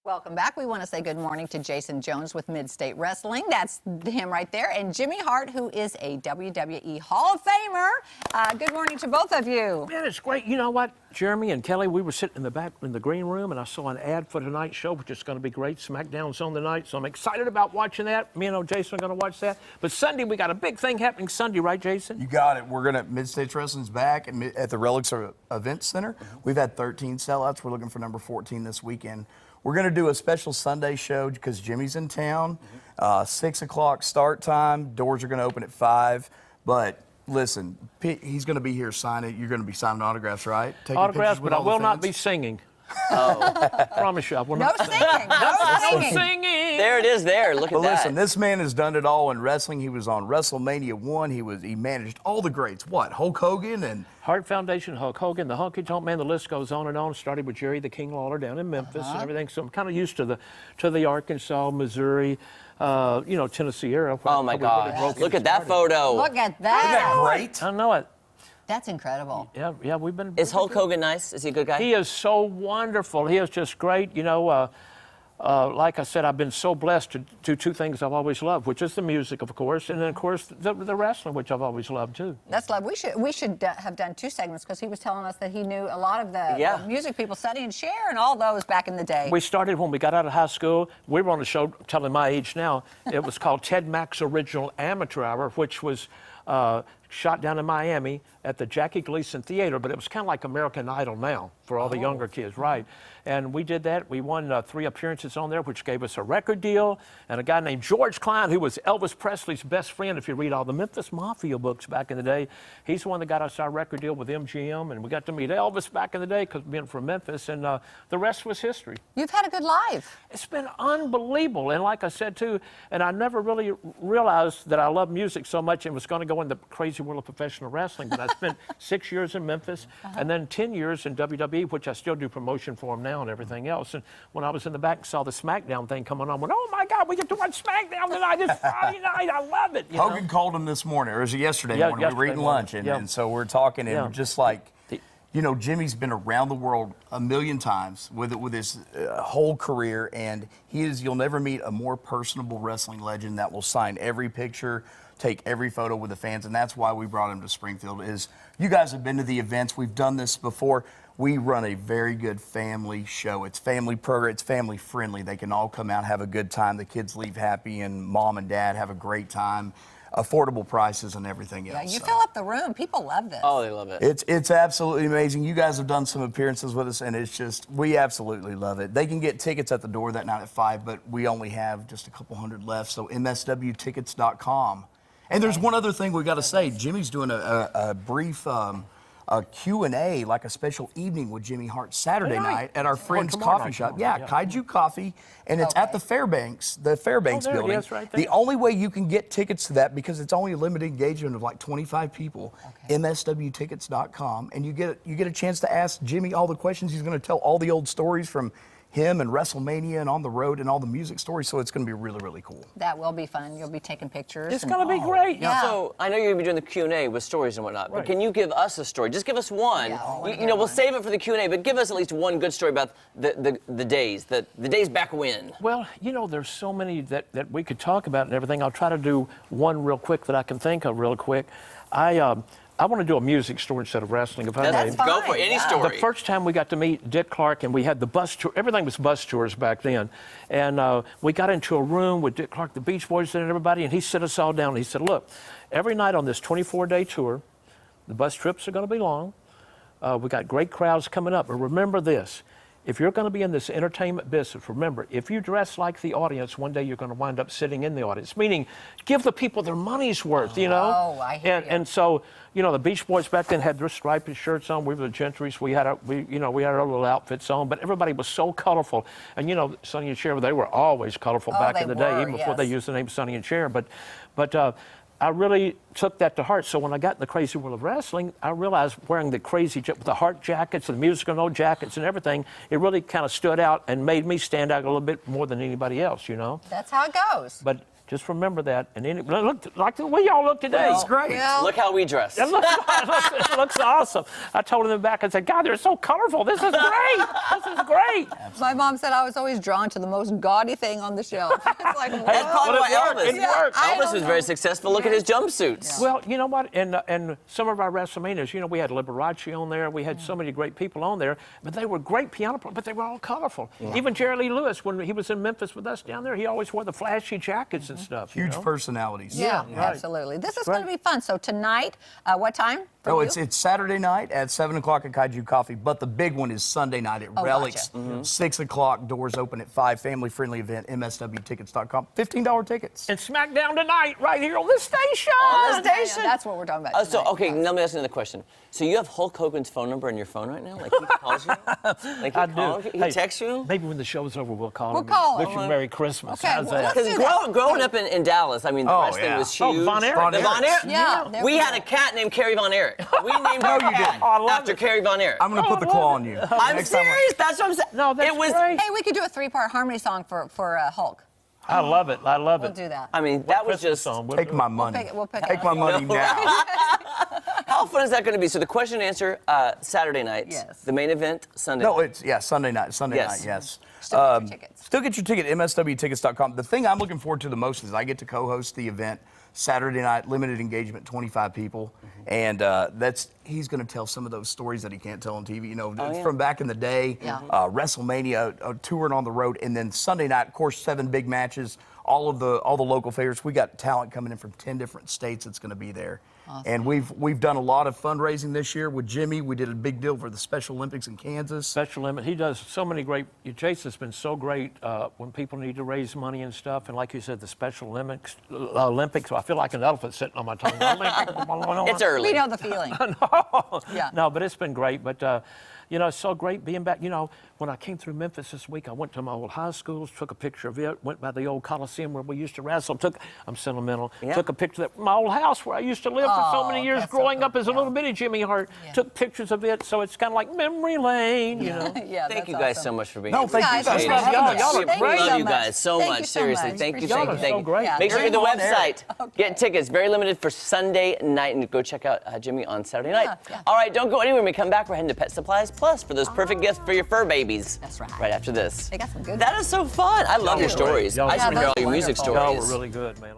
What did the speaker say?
Welcome back. We want to say good morning to Jason Jones with Mid-State Wrestling. That's him right there. And Jimmy Hart, who is a WWE Hall of Famer. Good morning to both of you. Man, it's great. You know what, Jeremy and Kelly, we were sitting in the back in the green room, and I saw an ad for tonight's show, which is going to be great. SmackDown's on tonight, so I'm excited about watching that. Me and Jason are going to watch that. But Sunday, we got a big thing happening Sunday, right, Jason? You got it. We're going to, Mid-State Wrestling's back at the Relics Event Center. We've had 13 sellouts. We're looking for number 14 this weekend. We're going to do a special Sunday show because Jimmy's in town. 6 o'clock start time. Doors are going to open at 5. But listen, he's going to be here signing. You're going to be signing autographs, right? Taking autographs, but I will not be singing. Oh. Promise you, I will not. No singing. No singing. There it is there. Look at that. Listen, this man has done it all in wrestling. He was on WrestleMania 1. He managed all the greats. What? Hulk Hogan and Hart Foundation, Hulk Hogan, the Honky Tonk Man, the list goes on and on. Started with Jerry the King Lawler down in Memphis and everything. So I'm kind of used to the Arkansas, Missouri, Tennessee area. Oh my gosh. Look at that photo. Look at that. Isn't that great? I know it. That's incredible. Yeah, we've been. Is Hulk Hogan nice? Is he a good guy? He is so wonderful. He is just great. Like I said, I've been so blessed to do two things I've always loved, which is the music, of course, and then, of course, the wrestling, which I've always loved, too. That's love. We should have done 2 segments because he was telling us that he knew a lot of the music people, Sonny and Cher and all those back in the day. We started when we got out of high school. We were on a show, telling my age now. It was called Ted Mack's Original Amateur Hour, which was shot down in Miami at the Jackie Gleason Theater, but it was kind of like American Idol now for all the younger kids, right? And we did that. We won 3 appearances on there, which gave us a record deal. And a guy named George Klein, who was Elvis Presley's best friend, if you read all the Memphis Mafia books back in the day, he's the one that got us our record deal with MGM. And we got to meet Elvis back in the day because being from Memphis. And the rest was history. You've had a good life. It's been unbelievable. And like I said, too, and I never really realized that I love music so much and was going to go in the crazy world of professional wrestling. But I spent 6 years in Memphis and then 10 years in WWE, which I still do promotion for them now and everything else. And when I was in the back and saw the SmackDown thing coming on, I went, oh my God, we get to watch SmackDown tonight. It's Friday night. I love it. Hogan called him this morning, or was it yesterday morning? We were eating lunch, and so we're talking, and just like, Jimmy's been around the world a million times with his whole career, and you'll never meet a more personable wrestling legend that will sign every picture, take every photo with the fans, and that's why we brought him to Springfield. You guys have been to the events. We've done this before. We run a very good family show. It's family program. It's family friendly. They can all come out, have a good time. The kids leave happy, and mom and dad have a great time. Affordable prices and everything else. Yeah, you fill up the room. People love this. Oh, they love it. It's absolutely amazing. You guys have done some appearances with us, and it's just, we absolutely love it. They can get tickets at the door that night at 5, but we only have just a couple hundred left, so mswtickets.com. And there's one other thing we got to say. Jimmy's doing a brief Q&A, like a special evening with Jimmy Hart Saturday night at our friend's coffee shop. Yeah, Kaiju Coffee, and it's at the Fairbanks building. It is right there. The only way you can get tickets to that, because it's only a limited engagement of like 25 people, mswtickets.com, and you get a chance to ask Jimmy all the questions. He's going to tell all the old stories from him and WrestleMania and on the road and all the music stories, so it's going to be really, really cool. That will be fun. You'll be taking pictures. It's going to be great. Yeah. So I know you're going to be doing the Q&A with stories and whatnot, but can you give us a story? Just give us one. Yeah, we'll save it for the Q&A, but give us at least one good story about the days back when. Well, there's so many that we could talk about and everything. I'll try to do one real quick that I can think of real quick. I want to do a music story instead of wrestling, if I may. Go for any story. The first time we got to meet Dick Clark, and we had the bus tour. Everything was bus tours back then. And we got into a room with Dick Clark, the Beach Boys, and everybody, and he set us all down. And he said, look, every night on this 24-day tour, the bus trips are going to be long. We got great crowds coming up. But remember this. If you're going to be in this entertainment business, remember, if you dress like the audience, one day you're going to wind up sitting in the audience. Meaning, give the people their money's worth, Oh, I hear you. And so, the Beach Boys back then had their striped shirts on. We were the Gentrys. We had our little outfits on, but everybody was so colorful. And Sonny and Cher, they were always colorful back in the day, even before they used the name Sonny and Cher. But I really took that to heart. So when I got in the crazy world of wrestling, I realized wearing the Hart jackets, the musical note jackets and everything, it really kind of stood out and made me stand out a little bit more than anybody else, That's how it goes. But Just remember that. And then look like the way y'all look today. It's great. Well, Look how we dress. It looks awesome. I told them back, I said, God, they're so colorful. This is great. This is great. my mom said I was always drawn to the most gaudy thing on the shelf. It's like, That's probably why it worked. Elvis. It worked. Elvis was very successful. Look at his jumpsuits. Well, you know what? And some of our WrestleManias, you know, we had Liberace on there. We had so many great people on there, but they were great piano players, but they were all colorful. Even Jerry Lee Lewis, when he was in Memphis with us down there, he always wore the flashy jackets and stuff. Huge personalities. Yeah, right. absolutely. This is going to be fun. So tonight, what time? Oh, it's Saturday night at 7 o'clock at Kaiju Coffee, but the big one is Sunday night at Relics. Gotcha. 6 o'clock, doors open at 5, family-friendly event, mswtickets.com. $15 tickets. And SmackDown tonight, right here on this station. On the Yeah, station. that's what we're talking about. So, tonight. okay, let me ask you another question. So you have Hulk Hogan's phone number in your phone right now? Like he calls you? Like he I calls do. you? He texts you? Maybe when the show's over, we'll call We'll him. call Wish him. you Merry Christmas. Okay, How's well, that? let's Because do that. growing up in Dallas, I mean, the wrestling yeah. was Oh, huge. Von Erich. Von The Von Erich. Erich? Yeah, there We we had go. a cat named Carrie Von Erich. We named our you cat didn't. Oh, I love after it. Carrie Von Erich. I'm going to put the claw on you. I'm Next time serious. That's what I'm saying. No, that's it was. great. Hey, we could do a 3-part harmony song for Hulk. I love it. I love We'll it. do that. I mean, that was Christmas just. song. We'll Take do my it. money. We'll pick Take it my up. money now. How fun is that going to be? So the question and answer Saturday nights. Yes. The main event Sunday. No, night. it's Sunday night. Yes. Yes. Still get your tickets. Still get your ticket at mswtickets.com. The thing I'm looking forward to the most is I get to co-host the event Saturday night, limited engagement, 25 people, and he's going to tell some of those stories that he can't tell on TV. You know, from back in the day, WrestleMania, touring on the road, and then Sunday night, of course, 7 big matches. All the local favorites. We got talent coming in from 10 different states that's going to be there. Awesome. And we've done a lot of fundraising this year with Jimmy. We did a big deal for the Special Olympics in Kansas. Special Olympics. He does so many great. Jason's been so great when people need to raise money and stuff. And like you said, the Special Olympics. I feel like an elephant sitting on my tongue. It's early. We know the feeling. No. Yeah. No, but it's been great. But you know, it's so great being back. You know, when I came through Memphis this week, I went to my old high schools, took a picture of it, went by the old Coliseum where we used to wrestle. I'm sentimental. Yeah. Took a picture of my old house where I used to live for so many years, that's so growing cool. up as a little bitty Jimmy Hart. Yeah. Took pictures of it, so it's kind of like memory lane, you know. Yeah, Thank that's you guys awesome. so much for being No, here. thank you Guys, guys. thank love you so y'all. much. Y'all are Thank great. you Love so you guys much. so Thank much. you so Seriously, much. thank you, Appreciate Y'all thank are you, so thank you. great. Yeah. Make sure you go to the Very on air. website, get tickets. Very limited for Sunday night, and go check out Jimmy on Saturday night. Yeah. All right, don't go anywhere. When we come back, we're heading to Pet Supplies Plus for those perfect gifts for your fur babies. That's right. Right after this. They got some good That is so fun. I love your were great. stories. Y'all I just were want to hear all great. your music Wonderful. stories. Y'all were really good, man.